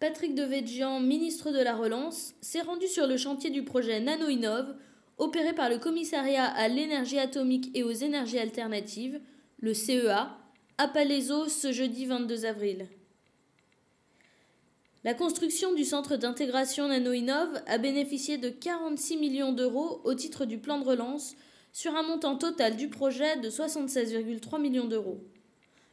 Patrick Devedjian, ministre de la Relance, s'est rendu sur le chantier du projet NanoInnov, opéré par le Commissariat à l'énergie atomique et aux énergies alternatives, le CEA, à Palaiseau ce jeudi 22 avril. La construction du centre d'intégration NanoInnov a bénéficié de 46 millions d'euros au titre du plan de relance sur un montant total du projet de 76,3 millions d'euros.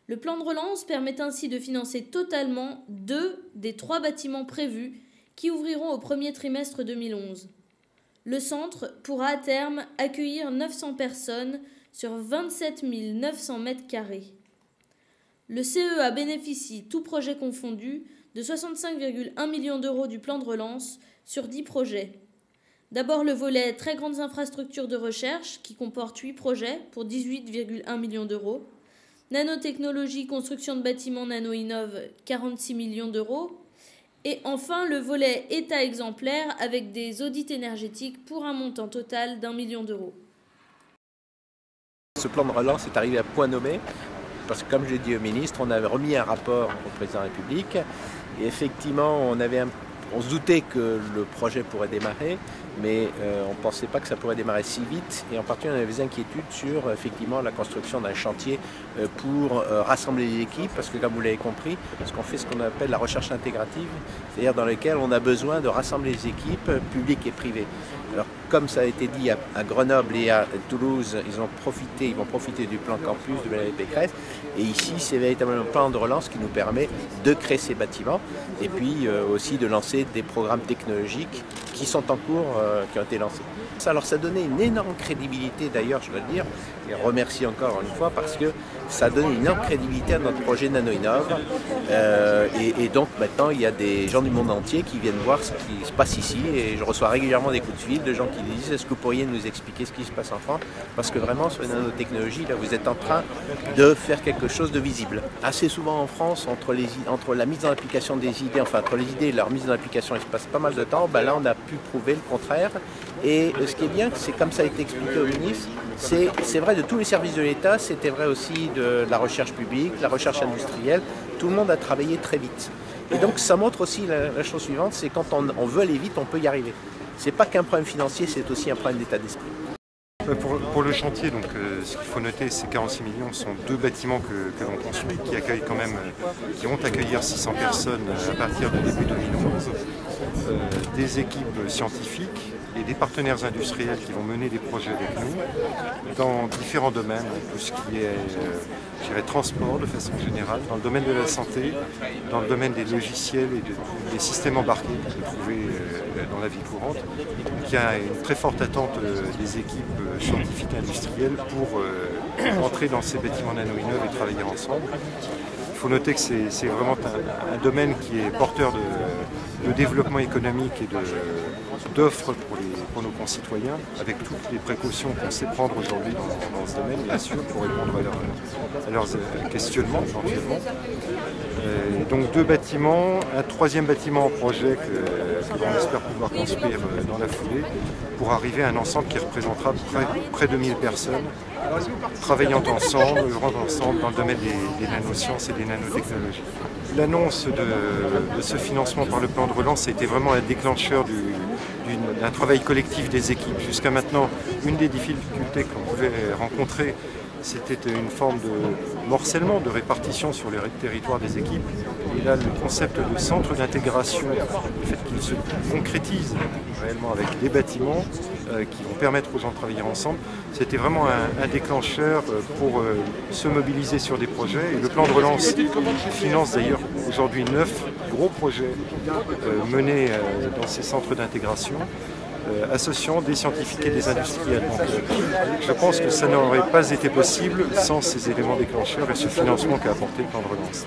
Le plan de relance permet ainsi de financer totalement 2 des 3 bâtiments prévus qui ouvriront au premier trimestre 2011. Le centre pourra à terme accueillir 900 personnes sur 27 900 mètres carrés. Le CEA bénéficie, tout projet confondu, de 65,1 millions d'euros du plan de relance sur 10 projets. D'abord le volet très grandes infrastructures de recherche qui comporte 8 projets pour 18,1 millions d'euros. Nanotechnologie, construction de bâtiments NanoInnov, 46 millions d'euros. Et enfin le volet état exemplaire avec des audits énergétiques pour un montant total d'1 million d'euros. Ce plan de relance est arrivé à point nommé parce que, comme je l'ai dit au ministre, on avait remis un rapport au président de la République et effectivement on se doutait que le projet pourrait démarrer, mais on ne pensait pas que ça pourrait démarrer si vite. Et en particulier, on avait des inquiétudes sur effectivement la construction d'un chantier pour rassembler les équipes, parce que comme vous l'avez compris, parce qu'on fait ce qu'on appelle la recherche intégrative, c'est-à-dire dans laquelle on a besoin de rassembler les équipes publiques et privées. Alors, comme ça a été dit à Grenoble et à Toulouse, ils vont profiter du plan campus de Valérie Pécresse. Et ici, c'est véritablement un plan de relance qui nous permet de créer ces bâtiments et puis aussi de lancer des programmes technologiques qui sont en cours, qui ont été lancés. Alors ça donnait une énorme crédibilité d'ailleurs, je dois le dire, et remercie encore une fois parce que ça donne une énorme crédibilité à notre projet NanoInnov. Et donc maintenant, il y a des gens du monde entier qui viennent voir ce qui se passe ici et je reçois régulièrement des coups de fil de gens qui disent « Est-ce que vous pourriez nous expliquer ce qui se passe en France ?» Parce que vraiment, sur les nanotechnologies, là, vous êtes en train de faire quelque chose de visible. Assez souvent en France, entre la mise en application des idées, enfin entre les idées et leur mise en application, il se passe pas mal de temps. Ben là, on a pu prouver le contraire. Et ce qui est bien, c'est comme ça a été expliqué au ministre, c'est vrai de tous les services de l'État, c'était vrai aussi de la recherche publique, la recherche industrielle. Tout le monde a travaillé très vite. Et donc ça montre aussi la chose suivante, c'est quand on veut aller vite, on peut y arriver. C'est pas qu'un problème financier, c'est aussi un problème d'état d'esprit. Pour le chantier, donc, ce qu'il faut noter, ces 46 millions sont 2 bâtiments que l'on construit, qui vont accueillir 600 personnes à partir de début 2011, des équipes scientifiques et des partenaires industriels qui vont mener des projets avec nous dans différents domaines, tout ce qui est transport de façon générale, dans le domaine de la santé, dans le domaine des logiciels et des systèmes embarqués qu'on peut trouver dans la vie courante. Donc, il y a une très forte attente des équipes scientifiques et industrielles pour entrer dans ces bâtiments NanoInnov et travailler ensemble. Il faut noter que c'est vraiment un domaine qui est porteur de développement économique et d'offres pour nos concitoyens, avec toutes les précautions qu'on sait prendre aujourd'hui dans ce domaine, bien sûr, pour répondre à leurs questionnements éventuellement. Donc 2 bâtiments, un 3e bâtiment en projet que l'on espère pouvoir construire dans la foulée, pour arriver à un ensemble qui représentera près de 1000 personnes, travaillant ensemble, œuvrant ensemble dans le domaine des nanosciences et des nanotechnologies. L'annonce de ce financement par le plan de relance a été vraiment un déclencheur d'un travail collectif des équipes. Jusqu'à maintenant, une des difficultés qu'on pouvait rencontrer, c'était une forme de morcellement, de répartition sur les territoires des équipes. Et là, le concept de centre d'intégration, le fait qu'il se concrétise réellement avec des bâtiments qui vont permettre aux gens de travailler ensemble, c'était vraiment un déclencheur pour se mobiliser sur des projets. Et le plan de relance finance d'ailleurs aujourd'hui 9 gros projets menés dans ces centres d'intégration, associant des scientifiques et des industriels. Donc, je pense que ça n'aurait pas été possible sans ces éléments déclencheurs et ce financement qu'a apporté le plan de relance.